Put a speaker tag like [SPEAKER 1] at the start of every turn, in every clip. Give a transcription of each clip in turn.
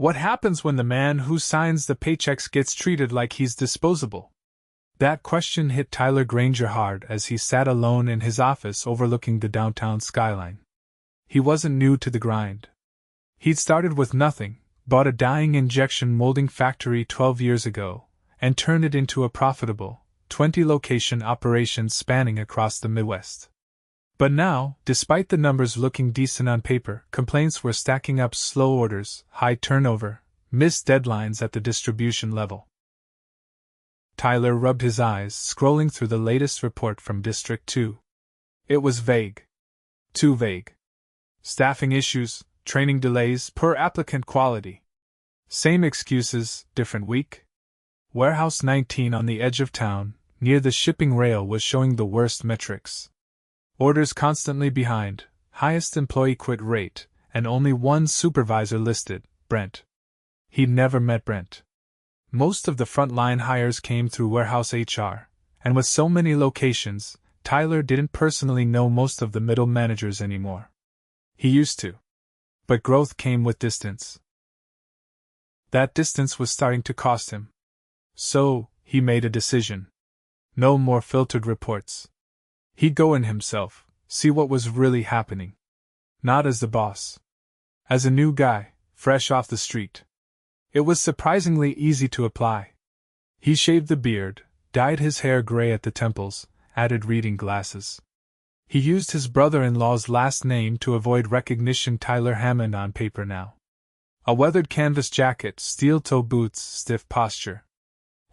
[SPEAKER 1] What happens when the man who signs the paychecks gets treated like he's disposable? That question hit Tyler Granger hard as he sat alone in his office overlooking the downtown skyline. He wasn't new to the grind. He'd started with nothing, bought a dyeing injection molding factory 12 years ago, and turned it into a profitable, 20-location operation spanning across the Midwest. But now, despite the numbers looking decent on paper, complaints were stacking up: slow orders, high turnover, missed deadlines at the distribution level. Tyler rubbed his eyes, scrolling through the latest report from District 2. It was vague. Too vague. Staffing issues, training delays, poor applicant quality. Same excuses, different week. Warehouse 19 on the edge of town, near the shipping rail, was showing the worst metrics. Orders constantly behind, highest employee quit rate, and only one supervisor listed, Brent. He'd never met Brent. Most of the frontline hires came through warehouse HR, and with so many locations, Tyler didn't personally know most of the middle managers anymore. He used to. But growth came with distance. That distance was starting to cost him. So, he made a decision. No more filtered reports. He'd go in himself, see what was really happening. Not as the boss. As a new guy, fresh off the street. It was surprisingly easy to apply. He shaved the beard, dyed his hair gray at the temples, added reading glasses. He used his brother-in-law's last name to avoid recognition: Tyler Hammond on paper now. A weathered canvas jacket, steel-toe boots, stiff posture.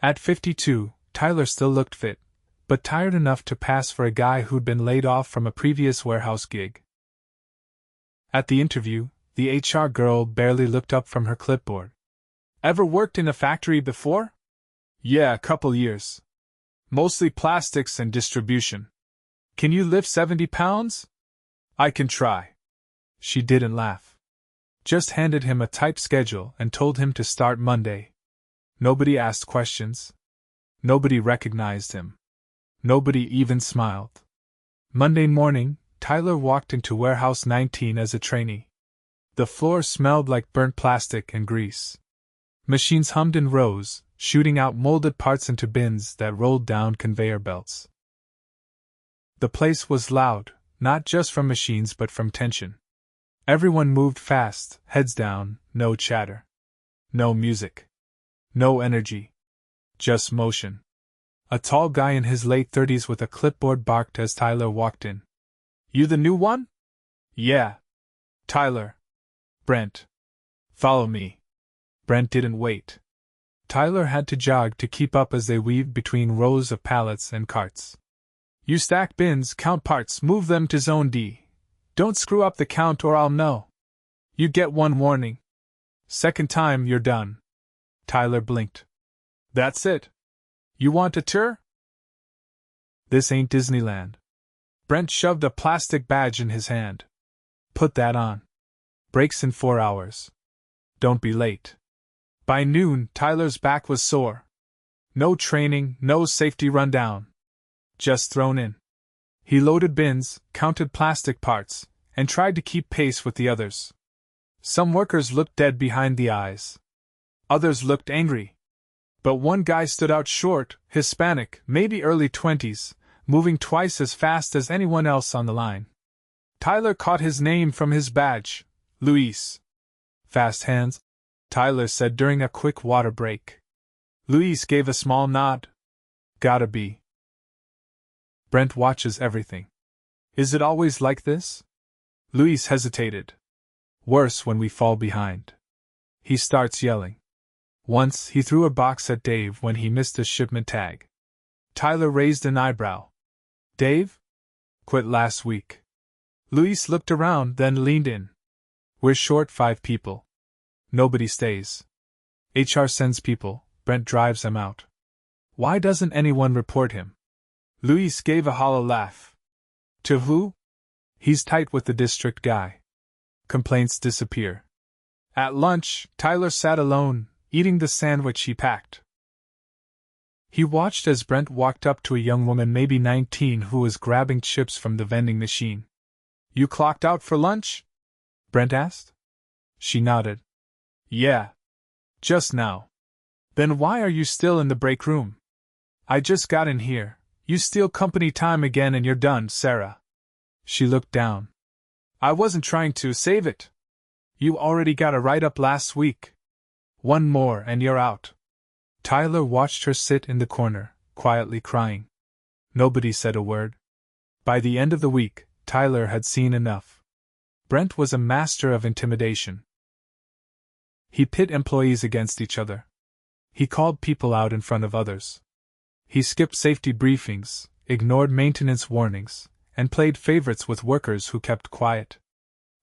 [SPEAKER 1] At 52, Tyler still looked fit, but tired enough to pass for a guy who'd been laid off from a previous warehouse gig. At the interview, the HR girl barely looked up from her clipboard. Ever worked in a factory before? Yeah, a couple years. Mostly plastics and distribution. Can you lift 70 pounds? I can try. She didn't laugh. Just handed him a tight schedule and told him to start Monday. Nobody asked questions. Nobody recognized him. Nobody even smiled. Monday morning, Tyler walked into Warehouse 19 as a trainee. The floor smelled like burnt plastic and grease. Machines hummed and rose, shooting out molded parts into bins that rolled down conveyor belts. The place was loud, not just from machines but from tension. Everyone moved fast, heads down, no chatter. No music. No energy. Just motion. A tall guy in his late 30s with a clipboard barked as Tyler walked in. You the new one? Yeah. Tyler. Brent. Follow me. Brent didn't wait. Tyler had to jog to keep up as they weaved between rows of pallets and carts. You stack bins, count parts, move them to Zone D. Don't screw up the count or I'll know. You get one warning. Second time, you're done. Tyler blinked. That's it. You want a tour? This ain't Disneyland. Brent shoved a plastic badge in his hand. Put that on. Breaks in 4 hours. Don't be late. By noon, Tyler's back was sore. No training, no safety rundown. Just thrown in. He loaded bins, counted plastic parts, and tried to keep pace with the others. Some workers looked dead behind the eyes. Others looked angry. But one guy stood out: short, Hispanic, maybe early 20s, moving twice as fast as anyone else on the line. Tyler caught his name from his badge. Luis. Fast hands, Tyler said during a quick water break. Luis gave a small nod. Gotta be. Brent watches everything. Is it always like this? Luis hesitated. Worse when we fall behind. He starts yelling. Once, he threw a box at Dave when he missed a shipment tag. Tyler raised an eyebrow. Dave? Quit last week. Luis looked around, then leaned in. We're short 5 people. Nobody stays. HR sends people, Brent drives them out. Why doesn't anyone report him? Luis gave a hollow laugh. To who? He's tight with the district guy. Complaints disappear. At lunch, Tyler sat alone, eating the sandwich he packed. He watched as Brent walked up to a young woman, maybe 19, who was grabbing chips from the vending machine. You clocked out for lunch? Brent asked. She nodded. Yeah, Just now. Then why are you still in the break room? I just got in here. You steal company time again and you're done, Sarah. She looked down. I wasn't trying to save it. You already got a write-up last week. One more and you're out. Tyler watched her sit in the corner, quietly crying. Nobody said a word. By the end of the week, Tyler had seen enough. Brent was a master of intimidation. He pit employees against each other. He called people out in front of others. He skipped safety briefings, ignored maintenance warnings, and played favorites with workers who kept quiet.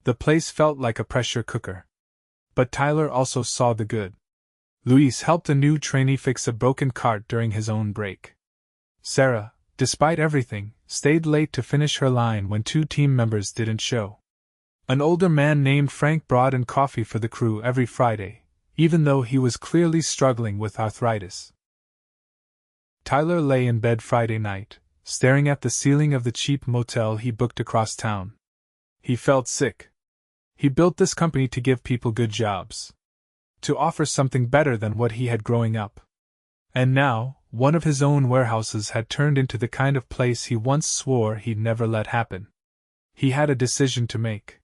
[SPEAKER 1] The place felt like a pressure cooker. But Tyler also saw the good. Luis helped a new trainee fix a broken cart during his own break. Sarah, despite everything, stayed late to finish her line when 2 team members didn't show. An older man named Frank brought in coffee for the crew every Friday, even though he was clearly struggling with arthritis. Tyler lay in bed Friday night, staring at the ceiling of the cheap motel he booked across town. He felt sick. He built this company to give people good jobs. To offer something better than what he had growing up. And now, one of his own warehouses had turned into the kind of place he once swore he'd never let happen. He had a decision to make.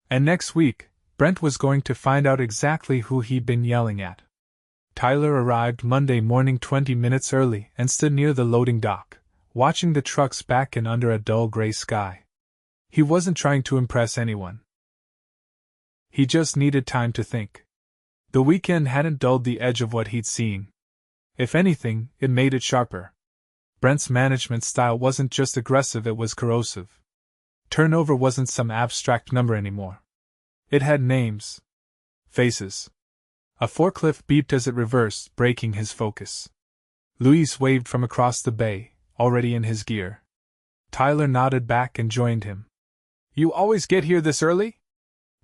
[SPEAKER 1] And next week, Brent was going to find out exactly who he'd been yelling at. Tyler arrived Monday morning 20 minutes early and stood near the loading dock, watching the trucks back in under a dull gray sky. He wasn't trying to impress anyone. He just needed time to think. The weekend hadn't dulled the edge of what he'd seen. If anything, it made it sharper. Brent's management style wasn't just aggressive, it was corrosive. Turnover wasn't some abstract number anymore. It had names. Faces. A forklift beeped as it reversed, breaking his focus. Luis waved from across the bay, already in his gear. Tyler nodded back and joined him. You always get here this early?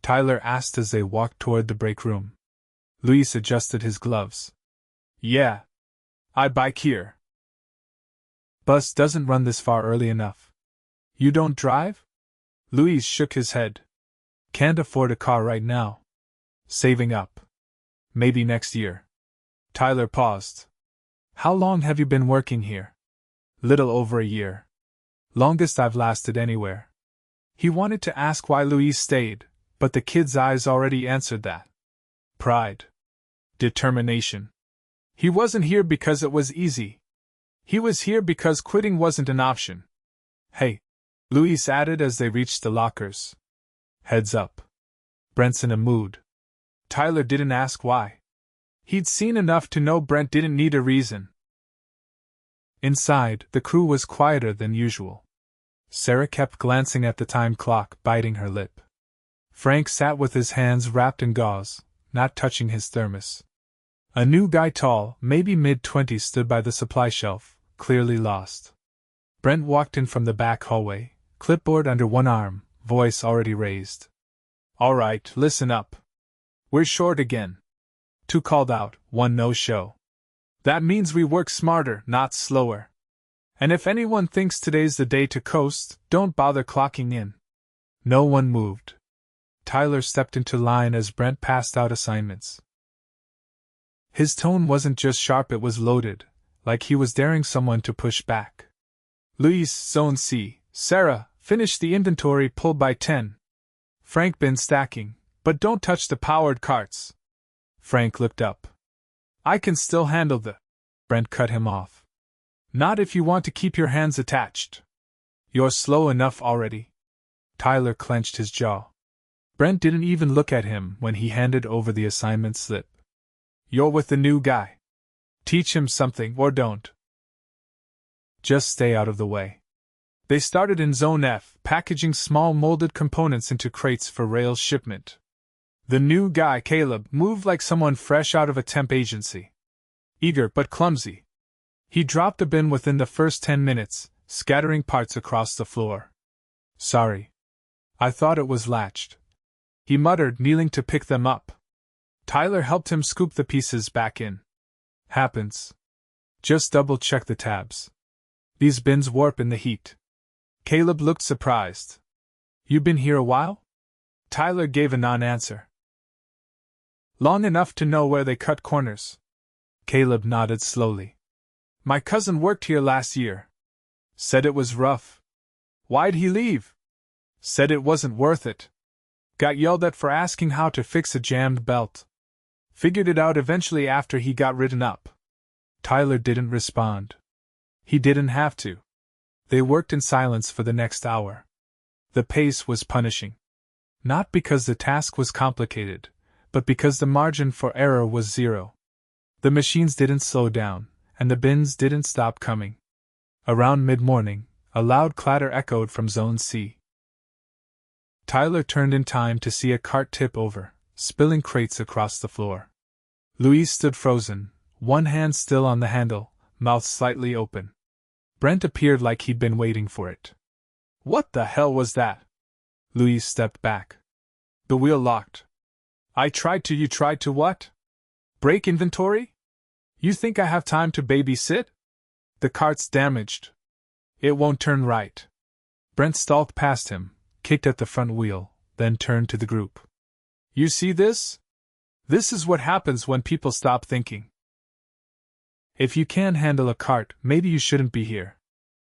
[SPEAKER 1] Tyler asked as they walked toward the break room. Luis adjusted his gloves. Yeah. I bike here. Bus doesn't run this far early enough. You don't drive? Luis shook his head. Can't afford a car right now. Saving up. Maybe next year. Tyler paused. How long have you been working here? Little over a year. Longest I've lasted anywhere. He wanted to ask why Luis stayed, but the kid's eyes already answered that. Pride. Determination. He wasn't here because it was easy. He was here because quitting wasn't an option. Hey, Luis added as they reached the lockers. Heads up. Brent's in a mood. Tyler didn't ask why. He'd seen enough to know Brent didn't need a reason. Inside, the crew was quieter than usual. Sarah kept glancing at the time clock, biting her lip. Frank sat with his hands wrapped in gauze, not touching his thermos. A new guy, tall, maybe mid-20s, stood by the supply shelf, clearly lost. Brent walked in from the back hallway, clipboard under one arm, voice already raised. All right, listen up. We're short again. 2 called out, 1 no-show. That means we work smarter, not slower. And if anyone thinks today's the day to coast, don't bother clocking in. No one moved. Tyler stepped into line as Brent passed out assignments. His tone wasn't just sharp, it was loaded, like he was daring someone to push back. Luis, Zone C. Sarah, finish the inventory pull by 10. Frank, bin stacking, but don't touch the powered carts. Frank looked up. I can still handle the... Brent cut him off. Not if you want to keep your hands attached. You're slow enough already. Tyler clenched his jaw. Brent didn't even look at him when he handed over the assignment slip. You're with the new guy. Teach him something or don't. Just stay out of the way. They started in Zone F, packaging small molded components into crates for rail shipment. The new guy, Caleb, moved like someone fresh out of a temp agency. Eager but clumsy. He dropped the bin within the first 10 minutes, scattering parts across the floor. Sorry. I thought it was latched. He muttered, kneeling to pick them up. Tyler helped him scoop the pieces back in. Happens. Just double-check the tabs. These bins warp in the heat. Caleb looked surprised. You been here a while? Tyler gave a non-answer. Long enough to know where they cut corners. Caleb nodded slowly. My cousin worked here last year. Said it was rough. Why'd he leave? Said it wasn't worth it. Got yelled at for asking how to fix a jammed belt. Figured it out eventually after he got written up. Tyler didn't respond. He didn't have to. They worked in silence for the next hour. The pace was punishing. Not because the task was complicated, but because the margin for error was zero. The machines didn't slow down, and the bins didn't stop coming. Around mid-morning, a loud clatter echoed from Zone C. Tyler turned in time to see a cart tip over, spilling crates across the floor. Louise stood frozen, one hand still on the handle, mouth slightly open. Brent appeared like he'd been waiting for it. What the hell was that? Louise stepped back. The wheel locked. You tried to what? Break inventory? You think I have time to babysit? The cart's damaged. It won't turn right. Brent stalked past him, kicked at the front wheel, then turned to the group. You see this? This is what happens when people stop thinking. If you can't handle a cart, maybe you shouldn't be here.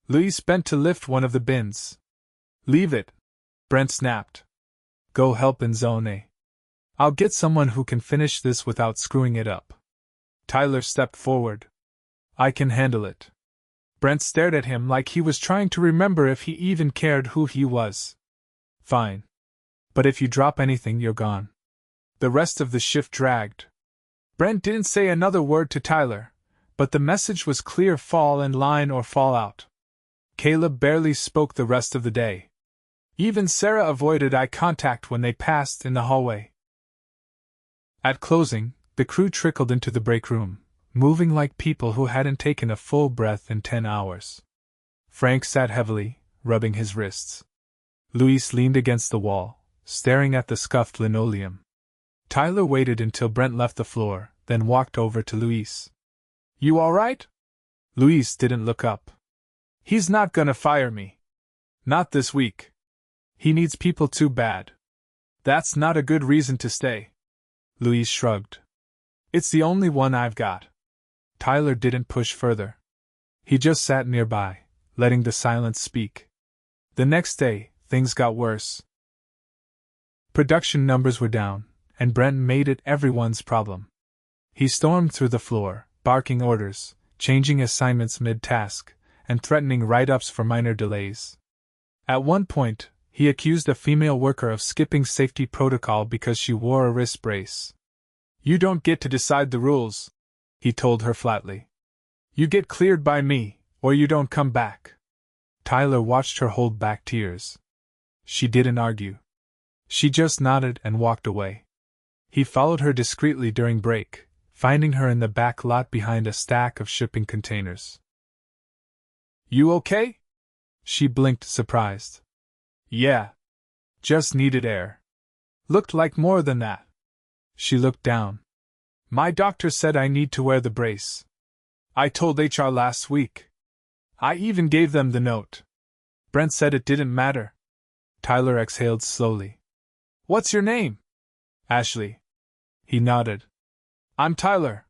[SPEAKER 1] Louise bent to lift one of the bins. Leave it, Brent snapped. Go help in Zone A. I'll get someone who can finish this without screwing it up. Tyler stepped forward. I can handle it. Brent stared at him like he was trying to remember if he even cared who he was. Fine. But if you drop anything, you're gone. The rest of the shift dragged. Brent didn't say another word to Tyler, but the message was clear: fall in line or fall out. Caleb barely spoke the rest of the day. Even Sarah avoided eye contact when they passed in the hallway. At closing, the crew trickled into the break room, moving like people who hadn't taken a full breath in 10 hours. Frank sat heavily, rubbing his wrists. Louise leaned against the wall, staring at the scuffed linoleum. Tyler waited until Brent left the floor, then walked over to Louise. You all right? Louise didn't look up. He's not gonna fire me. Not this week. He needs people too bad. That's not a good reason to stay. Louise shrugged. It's the only one I've got. Tyler didn't push further. He just sat nearby, letting the silence speak. The next day, things got worse. Production numbers were down, and Brent made it everyone's problem. He stormed through the floor, barking orders, changing assignments mid-task, and threatening write-ups for minor delays. At one point, he accused a female worker of skipping safety protocol because she wore a wrist brace. You don't get to decide the rules, he told her flatly. You get cleared by me, or you don't come back. Tyler watched her hold back tears. She didn't argue. She just nodded and walked away. He followed her discreetly during break, finding her in the back lot behind a stack of shipping containers. You okay? She blinked, surprised. Yeah. Just needed air. Looked like more than that. She looked down. My doctor said I need to wear the brace. I told HR last week. I even gave them the note. Brent said it didn't matter. Tyler exhaled slowly. What's your name? Ashley. He nodded. I'm Tyler.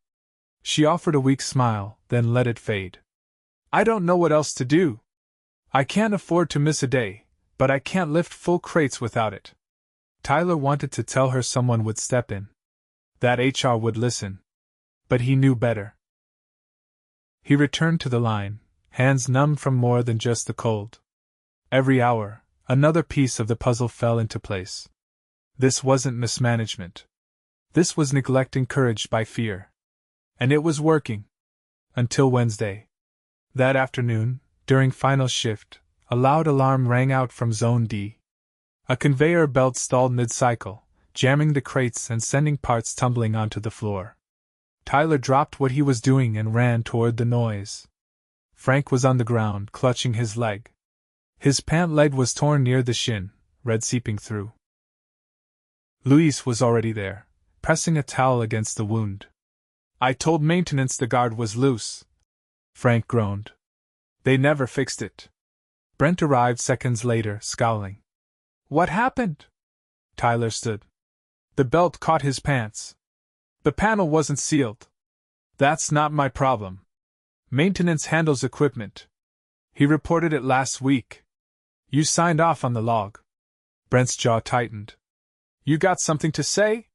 [SPEAKER 1] She offered a weak smile, then let it fade. I don't know what else to do. I can't afford to miss a day, but I can't lift full crates without it. Tyler wanted to tell her someone would step in. That HR would listen. But he knew better. He returned to the line, hands numb from more than just the cold. Every hour, another piece of the puzzle fell into place. This wasn't mismanagement. This was neglect encouraged by fear. And it was working. Until Wednesday. That afternoon, during final shift, a loud alarm rang out from Zone D. A conveyor belt stalled mid-cycle, jamming the crates and sending parts tumbling onto the floor. Tyler dropped what he was doing and ran toward the noise. Frank was on the ground, clutching his leg. His pant leg was torn near the shin, red seeping through. Louise was already there, pressing a towel against the wound. I told maintenance the guard was loose. Frank groaned. They never fixed it. Brent arrived seconds later, scowling. What happened? Tyler stood. The belt caught his pants. The panel wasn't sealed. That's not my problem. Maintenance handles equipment. He reported it last week. You signed off on the log. Brent's jaw tightened. You got something to say?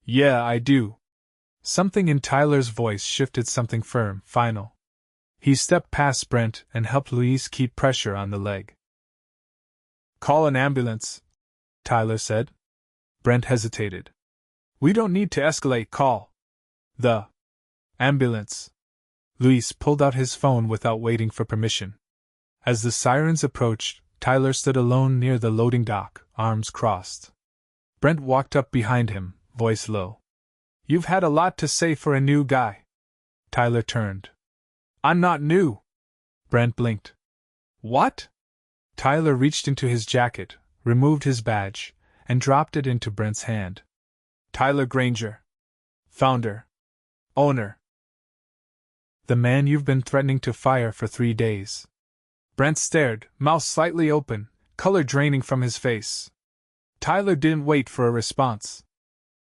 [SPEAKER 1] Yeah, I do. Something in Tyler's voice shifted, something firm, final. He stepped past Brent and helped Louise keep pressure on the leg. Call an ambulance, Tyler said. Brent hesitated. We don't need to escalate, call the ambulance. Louise pulled out his phone without waiting for permission. As the sirens approached, Tyler stood alone near the loading dock, arms crossed. Brent walked up behind him, voice low. You've had a lot to say for a new guy. Tyler turned. I'm not new. Brent blinked. What? Tyler reached into his jacket, removed his badge, and dropped it into Brent's hand. Tyler Granger. Founder. Owner. The man you've been threatening to fire for 3 days. Brent stared, mouth slightly open, color draining from his face. Tyler didn't wait for a response.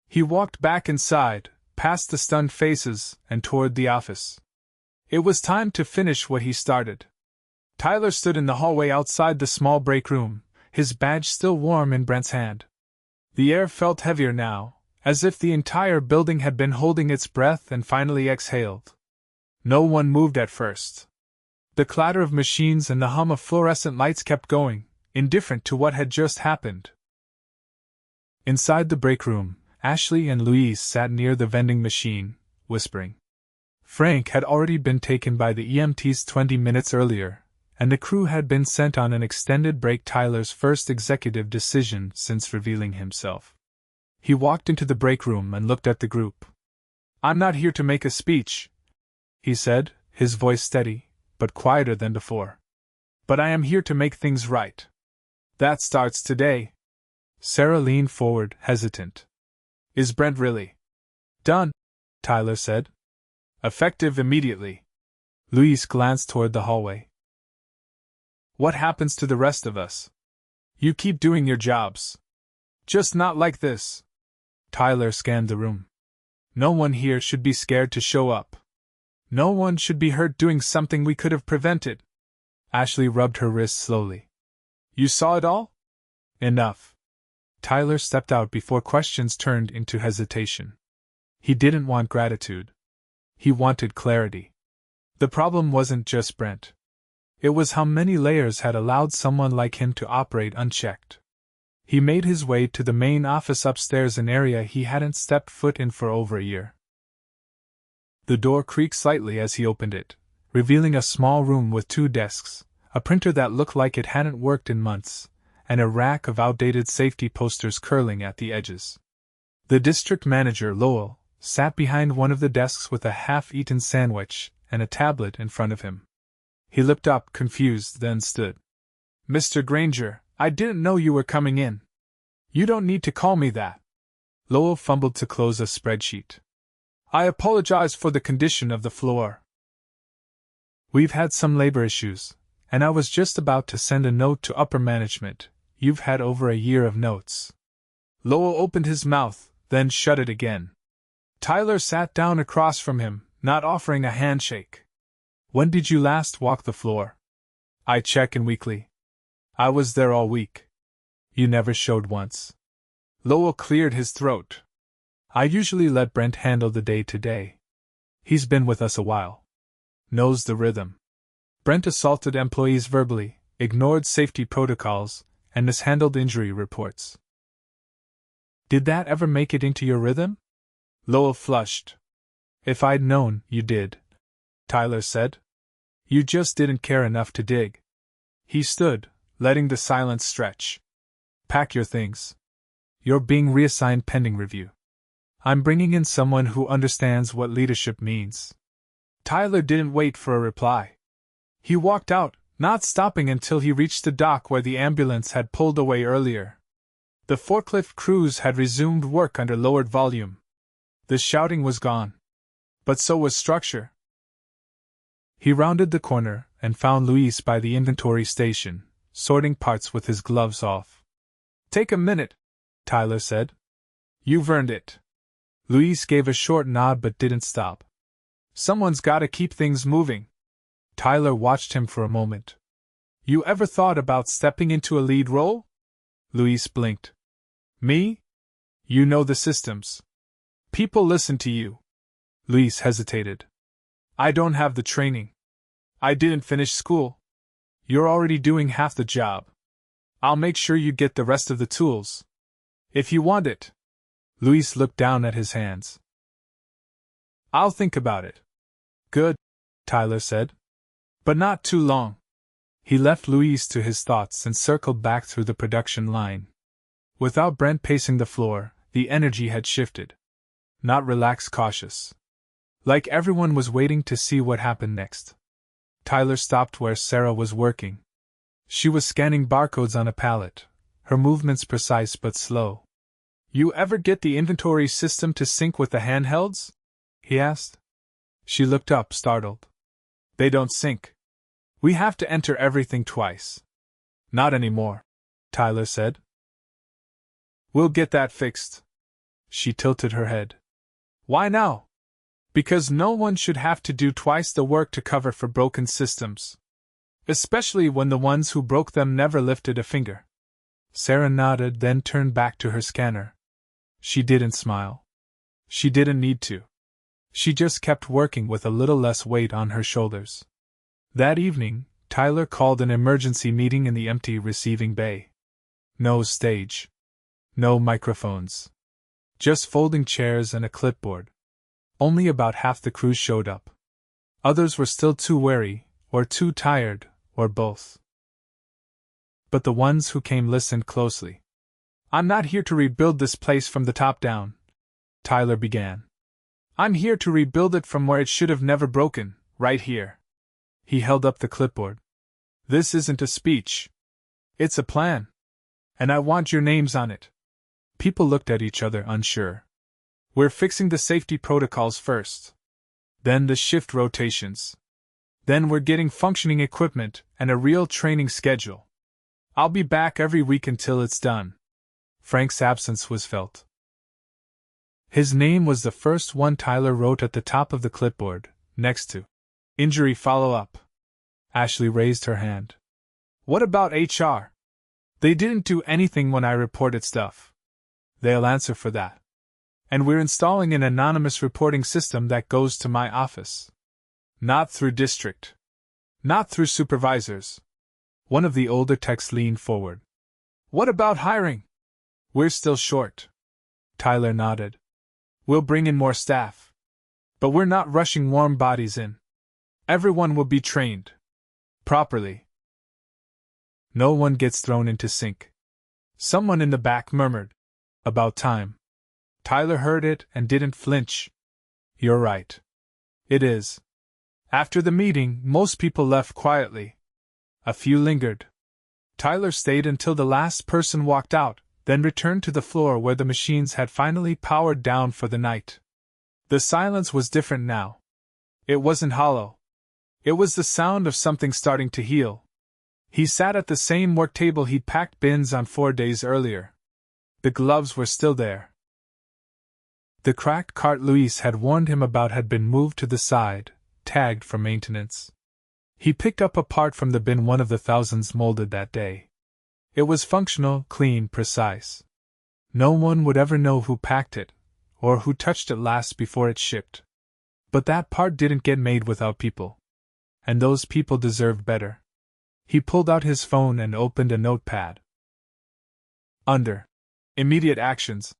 [SPEAKER 1] He walked back inside, past the stunned faces, and toward the office. It was time to finish what he started. Tyler stood in the hallway outside the small break room, his badge still warm in Brent's hand. The air felt heavier now, as if the entire building had been holding its breath and finally exhaled. No one moved at first. The clatter of machines and the hum of fluorescent lights kept going, indifferent to what had just happened. Inside the break room, Ashley and Louise sat near the vending machine, whispering. Frank had already been taken by the EMTs 20 minutes earlier, and the crew had been sent on an extended break, Tyler's first executive decision since revealing himself. He walked into the break room and looked at the group. I'm not here to make a speech, he said, his voice steady, but quieter than before. But I am here to make things right. That starts today. Sarah leaned forward, hesitant. Is Brent really done? Tyler said. Effective immediately. Louise glanced toward the hallway. What happens to the rest of us? You keep doing your jobs. Just not like this. Tyler scanned the room. No one here should be scared to show up. No one should be hurt doing something we could have prevented. Ashley rubbed her wrist slowly. You saw it all? Enough. Tyler stepped out before questions turned into hesitation. He didn't want gratitude. He wanted clarity. The problem wasn't just Brent. It was how many layers had allowed someone like him to operate unchecked. He made his way to the main office upstairs, an area he hadn't stepped foot in for over a year. The door creaked slightly as he opened it, revealing a small room with 2 desks, a printer that looked like it hadn't worked in months, and a rack of outdated safety posters curling at the edges. The district manager, Lowell, sat behind one of the desks with a half-eaten sandwich and a tablet in front of him. He looked up, confused, then stood. Mr. Granger, I didn't know you were coming in. You don't need to call me that. Lowell fumbled to close a spreadsheet. I apologize for the condition of the floor. We've had some labor issues, and I was just about to send a note to upper management. You've had over a year of notes. Lowell opened his mouth, then shut it again. Tyler sat down across from him, not offering a handshake. When did you last walk the floor? I check in weekly. I was there all week. You never showed once. Lowell cleared his throat. I usually let Brent handle the day-to-day. He's been with us a while. Knows the rhythm. Brent assaulted employees verbally, ignored safety protocols, and mishandled injury reports. Did that ever make it into your rhythm? Lowell flushed. If I'd known, you did, Tyler said. You just didn't care enough to dig. He stood, letting the silence stretch. Pack your things. You're being reassigned pending review. I'm bringing in someone who understands what leadership means. Tyler didn't wait for a reply. He walked out, not stopping until he reached the dock where the ambulance had pulled away earlier. The forklift crews had resumed work under lowered volume. The shouting was gone. But so was structure. He rounded the corner and found Louise by the inventory station, sorting parts with his gloves off. Take a minute, Tyler said. You've earned it. Luis gave a short nod but didn't stop. Someone's gotta keep things moving. Tyler watched him for a moment. You ever thought about stepping into a lead role? Luis blinked. Me? You know the systems. People listen to you. Luis hesitated. I don't have the training. I didn't finish school. You're already doing half the job. I'll make sure you get the rest of the tools. If you want it. Luis looked down at his hands. I'll think about it. Good, Tyler said. But not too long. He left Luis to his thoughts and circled back through the production line. Without Brent pacing the floor, the energy had shifted. Not relaxed, cautious. Like everyone was waiting to see what happened next. Tyler stopped where Sarah was working. She was scanning barcodes on a pallet, her movements precise but slow. You ever get the inventory system to sync with the handhelds? He asked. She looked up, startled. They don't sync. We have to enter everything twice. Not anymore, Tyler said. We'll get that fixed. She tilted her head. Why now? Because no one should have to do twice the work to cover for broken systems. Especially when the ones who broke them never lifted a finger. Sarah nodded, then turned back to her scanner. She didn't smile. She didn't need to. She just kept working with a little less weight on her shoulders. That evening, Tyler called an emergency meeting in the empty receiving bay. No stage. No microphones. Just folding chairs and a clipboard. Only about half the crew showed up. Others were still too wary, or too tired, or both. But the ones who came listened closely. I'm not here to rebuild this place from the top down, Tyler began. I'm here to rebuild it from where it should have never broken, right here. He held up the clipboard. This isn't a speech. It's a plan. And I want your names on it. People looked at each other, unsure. We're fixing the safety protocols first. Then the shift rotations. Then we're getting functioning equipment and a real training schedule. I'll be back every week until it's done. Frank's absence was felt. His name was the first one Tyler wrote at the top of the clipboard, next to injury follow-up. Ashley raised her hand. What about HR? They didn't do anything when I reported stuff. They'll answer for that. And we're installing an anonymous reporting system that goes to my office. Not through district. Not through supervisors. One of the older techs leaned forward. What about hiring? We're still short. Tyler nodded. We'll bring in more staff. But we're not rushing warm bodies in. Everyone will be trained. Properly. No one gets thrown into sync. Someone in the back murmured. About time. Tyler heard it and didn't flinch. You're right. It is. After the meeting, most people left quietly. A few lingered. Tyler stayed until the last person walked out, then returned to the floor where the machines had finally powered down for the night. The silence was different now. It wasn't hollow. It was the sound of something starting to heal. He sat at the same work table he'd packed bins on 4 days earlier. The gloves were still there. The cracked cart Luis had warned him about had been moved to the side, tagged for maintenance. He picked up a part from the bin, one of the thousands molded that day. It was functional, clean, precise. No one would ever know who packed it, or who touched it last before it shipped. But that part didn't get made without people. And those people deserved better. He pulled out his phone and opened a notepad. Under immediate actions,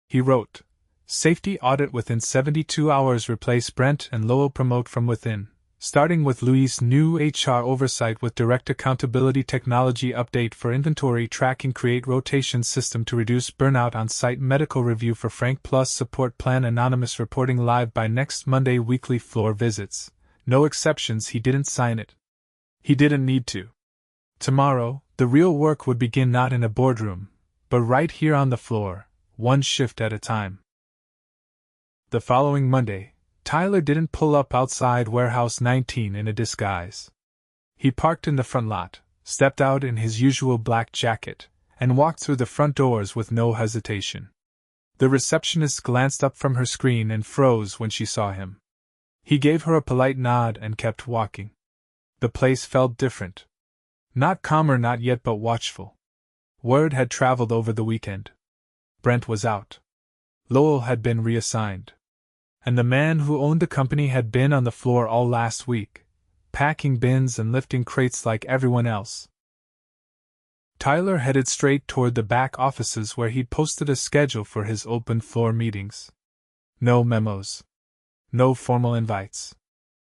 [SPEAKER 1] he wrote, safety audit within 72 hours, replace Brent and Lowell, promote from within, starting with Luis, new HR oversight with direct accountability, technology update for inventory tracking, create rotation system to reduce burnout on site, medical review for Frank plus support plan, anonymous reporting live by next Monday, weekly floor visits. No exceptions. He didn't sign it. He didn't need to. Tomorrow, the real work would begin, not in a boardroom, but right here on the floor, one shift at a time. The following Monday, Tyler didn't pull up outside Warehouse 19 in a disguise. He parked in the front lot, stepped out in his usual black jacket, and walked through the front doors with no hesitation. The receptionist glanced up from her screen and froze when she saw him. He gave her a polite nod and kept walking. The place felt different. Not calmer, not yet, but watchful. Word had traveled over the weekend. Brent was out. Lowell had been reassigned. And the man who owned the company had been on the floor all last week, packing bins and lifting crates like everyone else. Tyler headed straight toward the back offices where he'd posted a schedule for his open floor meetings. No memos. No formal invites.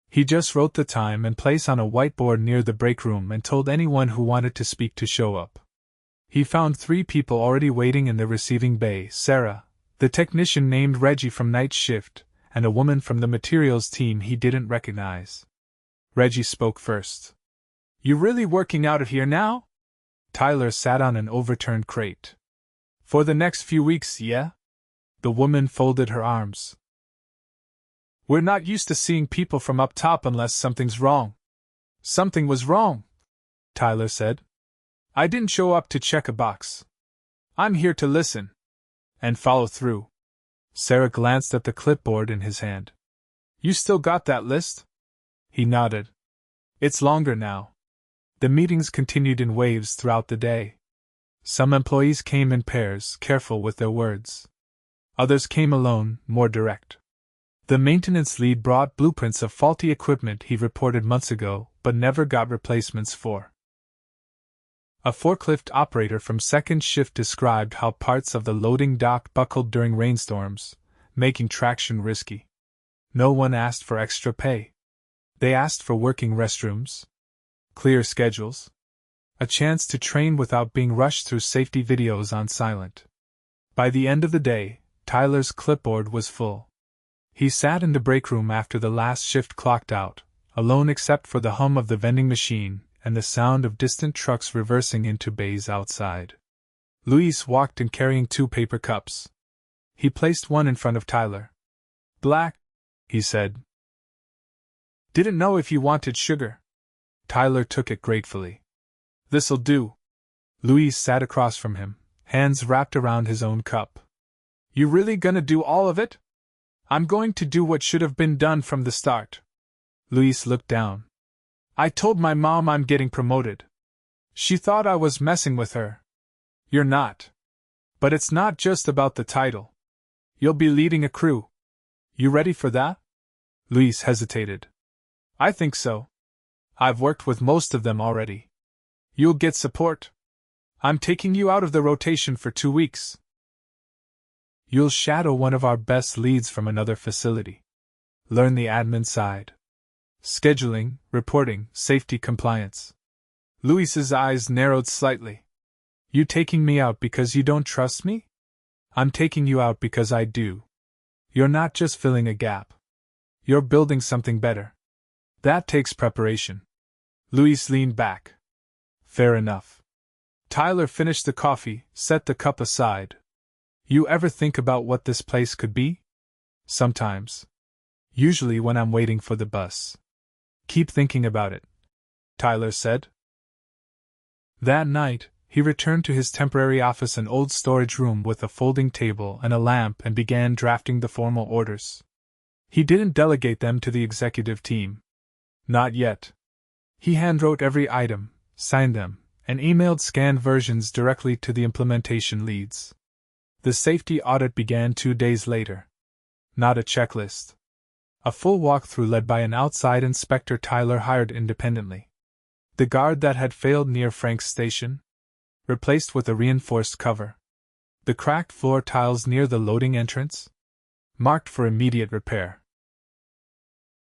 [SPEAKER 1] He just wrote the time and place on a whiteboard near the break room and told anyone who wanted to speak to show up. He found 3 people already waiting in the receiving bay: Sarah, the technician named Reggie from night shift, and a woman from the materials team he didn't recognize. Reggie spoke first. "You really working out of here now?" Tyler sat on an overturned crate. "For the next few weeks, yeah?" The woman folded her arms. "We're not used to seeing people from up top unless something's wrong." "Something was wrong," Tyler said. "I didn't show up to check a box. I'm here to listen. And follow through." Sarah glanced at the clipboard in his hand. "You still got that list?" He nodded. "It's longer now." The meetings continued in waves throughout the day. Some employees came in pairs, careful with their words. Others came alone, more direct. The maintenance lead brought blueprints of faulty equipment he reported months ago, but never got replacements for. A forklift operator from second shift described how parts of the loading dock buckled during rainstorms, making traction risky. No one asked for extra pay. They asked for working restrooms, clear schedules, a chance to train without being rushed through safety videos on silent. By the end of the day, Tyler's clipboard was full. He sat in the break room after the last shift clocked out, alone except for the hum of the vending machine and the sound of distant trucks reversing into bays outside. Luis walked in carrying 2 paper cups. He placed one in front of Tyler. "Black," he said. "Didn't know if you wanted sugar." Tyler took it gratefully. "This'll do." Luis sat across from him, hands wrapped around his own cup. "You really gonna do all of it?" "I'm going to do what should have been done from the start." Luis looked down. "I told my mom I'm getting promoted. She thought I was messing with her." "You're not. But it's not just about the title. You'll be leading a crew. You ready for that?" Luis hesitated. "I think so. I've worked with most of them already." "You'll get support. I'm taking you out of the rotation for 2 weeks. You'll shadow one of our best leads from another facility. Learn the admin side. Scheduling, reporting, safety compliance." Luis's eyes narrowed slightly. "You taking me out because you don't trust me?" "I'm taking you out because I do. You're not just filling a gap. You're building something better. That takes preparation." Luis leaned back. "Fair enough." Tyler finished the coffee, set the cup aside. "You ever think about what this place could be?" "Sometimes. Usually when I'm waiting for the bus." "Keep thinking about it," Tyler said. That night, he returned to his temporary office, an old storage room with a folding table and a lamp, and began drafting the formal orders. He didn't delegate them to the executive team. Not yet. He handwrote every item, signed them, and emailed scanned versions directly to the implementation leads. The safety audit began 2 days later. Not a checklist. A full walkthrough led by an outside inspector Tyler hired independently. The guard that had failed near Frank's station? Replaced with a reinforced cover. The cracked floor tiles near the loading entrance? Marked for immediate repair.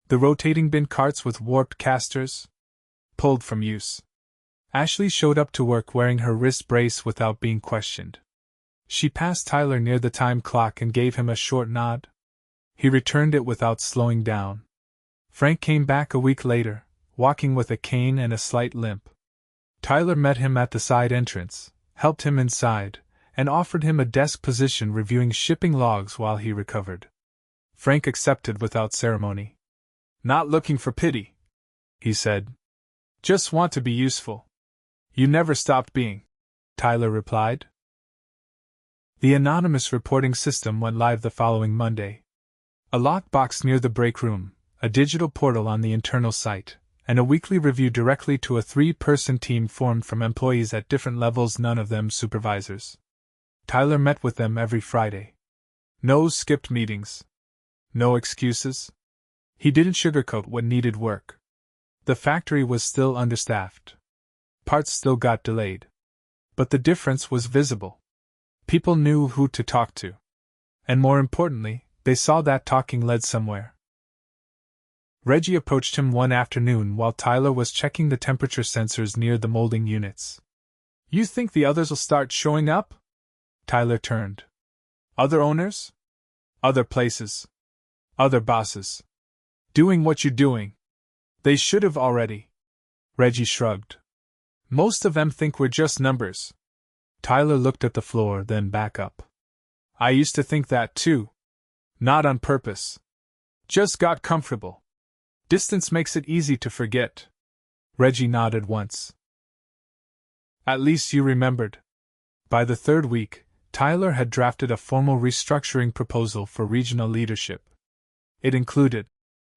[SPEAKER 1] The rotating bin carts with warped casters? Pulled from use. Ashley showed up to work wearing her wrist brace without being questioned. She passed Tyler near the time clock and gave him a short nod. He returned it without slowing down. Frank came back a week later, walking with a cane and a slight limp. Tyler met him at the side entrance, helped him inside, and offered him a desk position reviewing shipping logs while he recovered. Frank accepted without ceremony. "Not looking for pity," he said. "Just want to be useful." "You never stopped being," Tyler replied. The anonymous reporting system went live the following Monday. A lockbox near the break room, a digital portal on the internal site, and a weekly review directly to a 3-person team formed from employees at different levels, none of them supervisors. Tyler met with them every Friday. No skipped meetings. No excuses. He didn't sugarcoat what needed work. The factory was still understaffed. Parts still got delayed. But the difference was visible. People knew who to talk to. And more importantly, they saw that talking led somewhere. Reggie approached him one afternoon while Tyler was checking the temperature sensors near the molding units. "You think the others will start showing up?" Tyler turned. "Other owners? Other places? Other bosses? Doing what you're doing? They should have already." Reggie shrugged. "Most of them think we're just numbers." Tyler looked at the floor, then back up. "I used to think that too. Not on purpose. Just got comfortable. Distance makes it easy to forget." Reggie nodded once. "At least you remembered." By the third week, Tyler had drafted a formal restructuring proposal for regional leadership. It included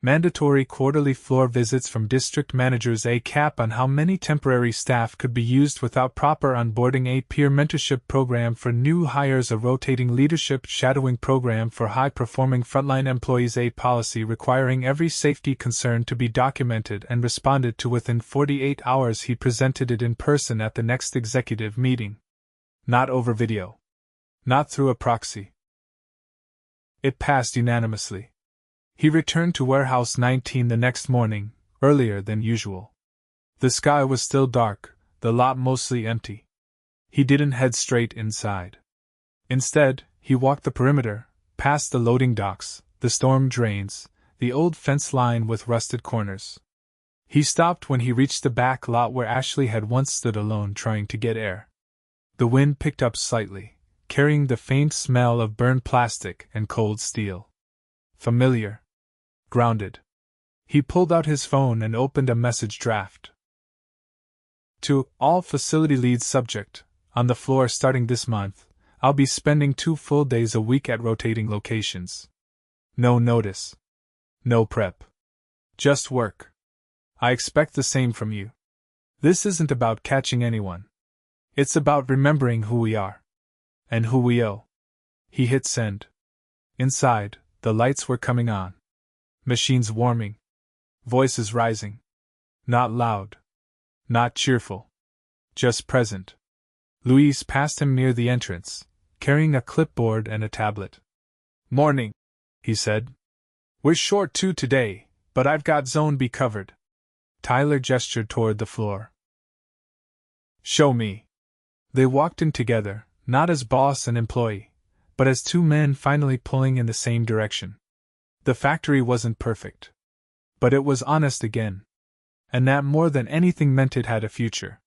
[SPEAKER 1] mandatory quarterly floor visits from district managers, a cap on how many temporary staff could be used without proper onboarding, a peer mentorship program for new hires, a rotating leadership shadowing program for high-performing frontline employees, a policy requiring every safety concern to be documented and responded to within 48 hours. He presented it in person at the next executive meeting. Not over video. Not through a proxy. It passed unanimously. He returned to Warehouse 19 the next morning, earlier than usual. The sky was still dark, the lot mostly empty. He didn't head straight inside. Instead, he walked the perimeter, past the loading docks, the storm drains, the old fence line with rusted corners. He stopped when he reached the back lot where Ashley had once stood alone trying to get air. The wind picked up slightly, carrying the faint smell of burned plastic and cold steel. Familiar. Grounded. He pulled out his phone and opened a message draft. To all facility leads, subject, on the floor starting this month, I'll be spending 2 full days a week at rotating locations. No notice. No prep. Just work. I expect the same from you. This isn't about catching anyone. It's about remembering who we are. And who we owe. He hit send. Inside, the lights were coming on. Machines warming. Voices rising. Not loud. Not cheerful. Just present. Louise passed him near the entrance, carrying a clipboard and a tablet. "Morning," he said. "We're short 2 today, but I've got Zone B covered." Tyler gestured toward the floor. "Show me." They walked in together, not as boss and employee, but as 2 men finally pulling in the same direction. The factory wasn't perfect. But it was honest again. And that more than anything meant it had a future.